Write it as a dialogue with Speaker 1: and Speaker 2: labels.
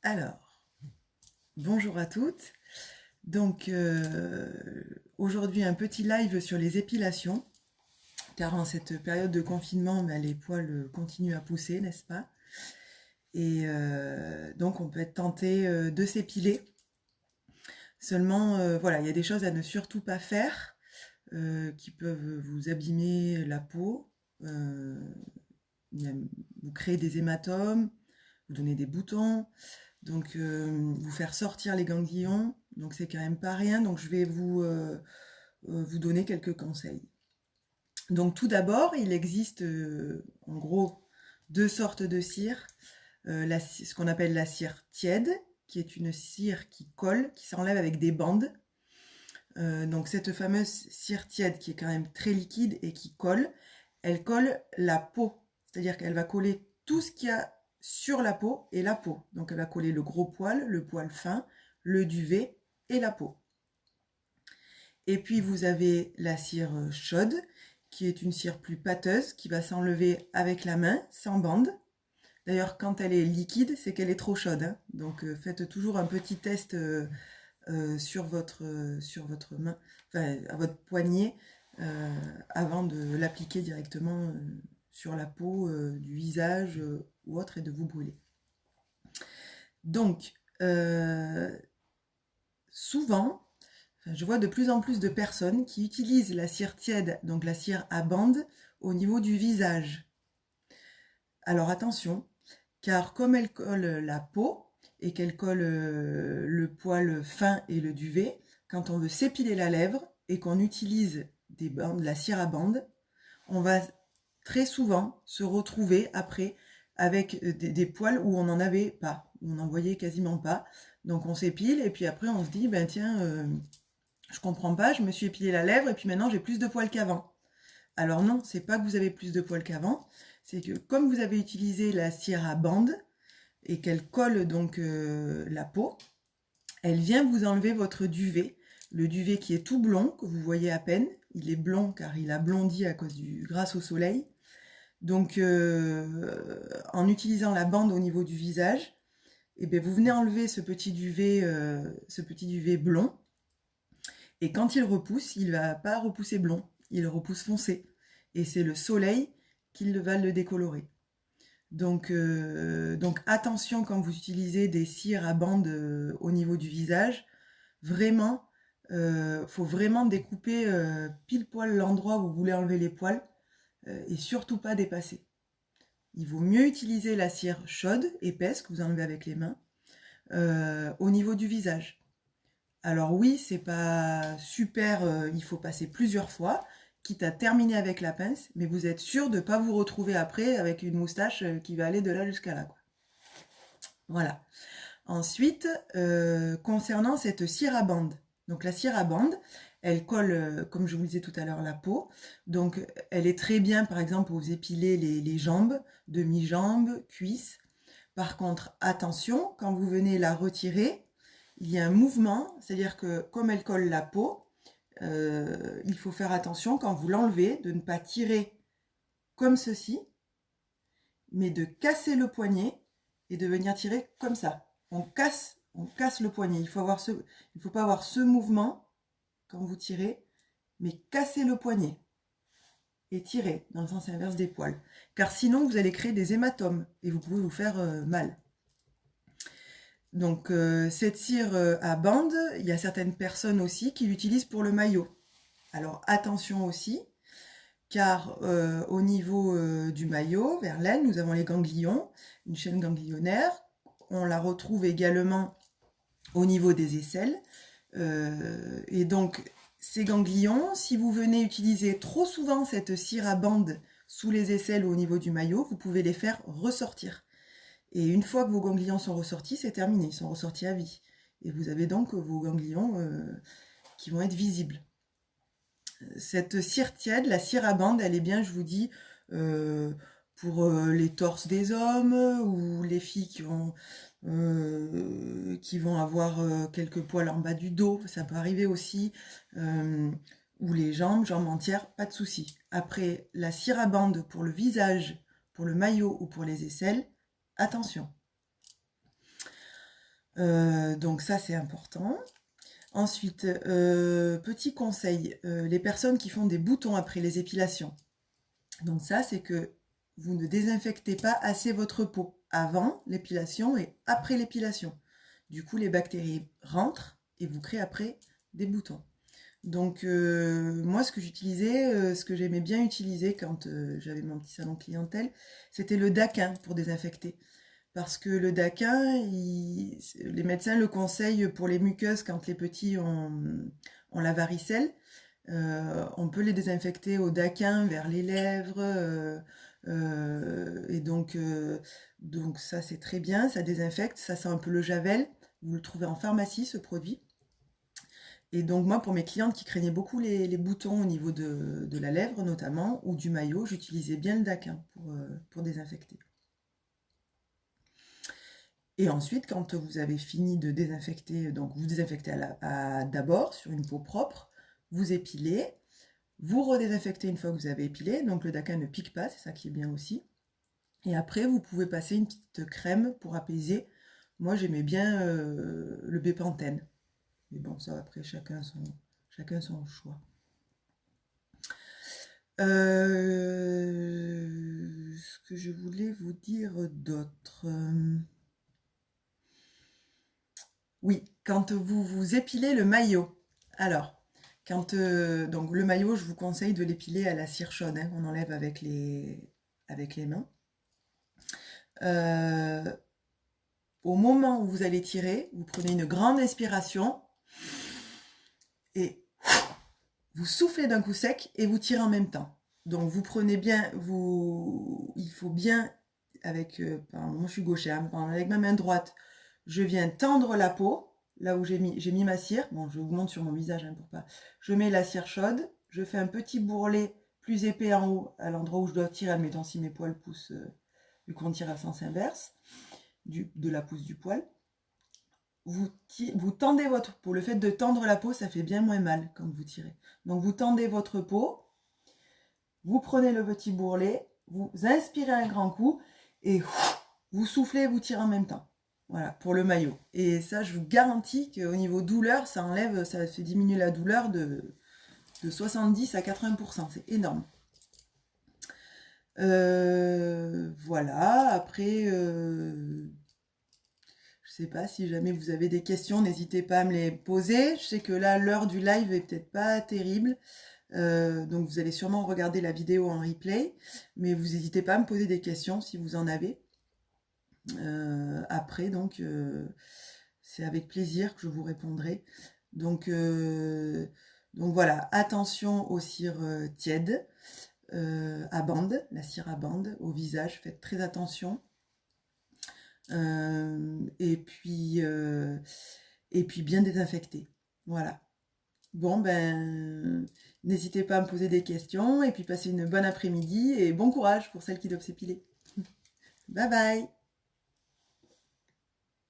Speaker 1: Alors, bonjour à toutes. Donc, aujourd'hui, un petit live sur les épilations, car en cette période de confinement, les poils continuent à pousser, n'est-ce pas? Et donc, on peut être tenté de s'épiler. Seulement, voilà, il y a des choses à ne surtout pas faire qui peuvent vous abîmer la peau, vous créer des hématomes, vous donner des boutons. Donc, vous faire sortir les ganglions, donc c'est quand même pas rien. Donc, je vais vous donner quelques conseils. Donc, tout d'abord, il existe en gros deux sortes de cire. Ce qu'on appelle la cire tiède, qui est une cire qui colle, qui s'enlève avec des bandes. Donc, cette fameuse cire tiède qui est quand même très liquide et qui colle, elle colle la peau. C'est-à-dire qu'elle va coller tout ce qu'il y a sur la peau et la peau. Donc elle va coller le gros poil, le poil fin, le duvet et la peau. Et puis vous avez la cire chaude, qui est une cire plus pâteuse, qui va s'enlever avec la main, sans bande. D'ailleurs, quand elle est liquide, c'est qu'elle est trop chaude. Hein. Donc faites toujours un petit test sur votre main, enfin à votre poignet, avant de l'appliquer directement sur la peau du visage ou autre et de vous brûler. Donc, souvent, je vois de plus en plus de personnes qui utilisent la cire tiède, donc la cire à bande, au niveau du visage. Alors attention, car comme elle colle la peau et qu'elle colle le poil fin et le duvet, quand on veut s'épiler la lèvre et qu'on utilise la cire à bande, on va très souvent se retrouver après avec des poils où on n'en avait pas, où on n'en voyait quasiment pas. Donc on s'épile et puis après on se dit, ben tiens, je comprends pas, je me suis épilé la lèvre et puis maintenant j'ai plus de poils qu'avant. Alors non, c'est pas que vous avez plus de poils qu'avant, c'est que comme vous avez utilisé la cire à bande et qu'elle colle donc la peau, elle vient vous enlever votre duvet, le duvet qui est tout blond, que vous voyez à peine. Il est blond car il a blondi grâce au soleil. Donc, en utilisant la bande au niveau du visage, vous venez enlever ce petit duvet blond. Et quand il repousse, il ne va pas repousser blond, il repousse foncé. Et c'est le soleil qui va le décolorer. Donc attention quand vous utilisez des cires à bande au niveau du visage. Vraiment, faut vraiment découper pile poil l'endroit où vous voulez enlever les poils. Et surtout pas dépasser. Il vaut mieux utiliser la cire chaude, épaisse, que vous enlevez avec les mains, au niveau du visage. Alors oui, c'est pas super, il faut passer plusieurs fois, quitte à terminer avec la pince, mais vous êtes sûr de ne pas vous retrouver après avec une moustache qui va aller de là jusqu'à là, quoi. Voilà. Ensuite, concernant cette cire à bande. Donc la cire à bande, elle colle, comme je vous disais tout à l'heure, la peau. Donc elle est très bien, par exemple, pour vous épiler les jambes, demi-jambes, cuisses. Par contre, attention, quand vous venez la retirer, il y a un mouvement, c'est-à-dire que comme elle colle la peau, il faut faire attention quand vous l'enlevez, de ne pas tirer comme ceci, mais de casser le poignet et de venir tirer comme ça. On casse le poignet. Il faut pas avoir ce mouvement quand vous tirez, mais casser le poignet et tirer dans le sens inverse des poils. Car sinon, vous allez créer des hématomes et vous pouvez vous faire mal. Donc, cette cire à bande, il y a certaines personnes aussi qui l'utilisent pour le maillot. Alors, attention aussi, car au niveau du maillot, vers l'aine, nous avons les ganglions, une chaîne ganglionnaire. On la retrouve également au niveau des aisselles. Et donc, ces ganglions, si vous venez utiliser trop souvent cette cire à bande sous les aisselles ou au niveau du maillot, vous pouvez les faire ressortir. Et une fois que vos ganglions sont ressortis, c'est terminé, ils sont ressortis à vie. Et vous avez donc vos ganglions qui vont être visibles. Cette cire tiède, la cire à bande, elle est bien, je vous dis, pour les torses des hommes ou les filles qui vont avoir quelques poils en bas du dos, ça peut arriver aussi, ou les jambes entières, pas de souci. Après, la cire à bande pour le visage, pour le maillot ou pour les aisselles, attention. Donc ça, c'est important. Ensuite, petit conseil, les personnes qui font des boutons après les épilations. Donc ça, c'est que vous ne désinfectez pas assez votre peau avant l'épilation et après l'épilation. Du coup, les bactéries rentrent et vous créez après des boutons. Donc moi, ce que j'utilisais, ce que j'aimais bien utiliser quand j'avais mon petit salon clientèle, c'était le Daquin pour désinfecter. Parce que le Daquin, les médecins le conseillent pour les muqueuses quand les petits ont la varicelle. On peut les désinfecter au Daquin vers les lèvres. Et donc ça, c'est très bien, ça désinfecte. Ça sent un peu le javel. Vous le trouvez en pharmacie, ce produit. Et donc moi, pour mes clientes qui craignaient beaucoup les boutons au niveau de la lèvre notamment, ou du maillot, j'utilisais bien le Daquin pour désinfecter. Et ensuite, quand vous avez fini de désinfecter, donc vous désinfectez d'abord sur une peau propre, vous épilez, vous redésinfectez une fois que vous avez épilé, donc le Daquin ne pique pas, c'est ça qui est bien aussi. Et après, vous pouvez passer une petite crème pour apaiser. Moi, j'aimais bien le Bépantène. Mais bon, ça, après, chacun son choix. Ce que je voulais vous dire d'autre. Oui, quand vous vous épilez le maillot. Alors, donc le maillot, je vous conseille de l'épiler à la cire chaude, hein, on enlève avec les mains. Au moment où vous allez tirer, vous prenez une grande inspiration et vous soufflez d'un coup sec et vous tirez en même temps. Donc vous prenez bien, il faut bien, moi je suis gauchère, avec ma main droite, je viens tendre la peau, là où j'ai mis ma cire. Bon, je vous montre sur mon visage, hein, pour pas. Je mets la cire chaude, je fais un petit bourrelet plus épais en haut, à l'endroit où je dois tirer, admettons si mes poils poussent, vu qu'on tire à sens inverse, de la pousse du poil. Vous tendez votre peau. Le fait de tendre la peau, ça fait bien moins mal quand vous tirez. Donc vous tendez votre peau, vous prenez le petit bourrelet, vous inspirez un grand coup et vous soufflez et vous tirez en même temps. Voilà, pour le maillot. Et ça, je vous garantis qu'au niveau douleur, ça fait diminuer la douleur de 70 à 80%. C'est énorme. Voilà, après, je sais pas si jamais vous avez des questions, n'hésitez pas à me les poser. Je sais que là, l'heure du live est peut-être pas terrible. Donc vous allez sûrement regarder la vidéo en replay, mais vous n'hésitez pas à me poser des questions si vous en avez. Après, donc, c'est avec plaisir que je vous répondrai. Donc voilà, attention aux cires tièdes, à bande, la cire à bande, au visage, faites très attention. Et puis bien désinfecter. Voilà. Bon, ben, n'hésitez pas à me poser des questions et puis passez une bonne après-midi et bon courage pour celles qui doivent s'épiler. Bye bye!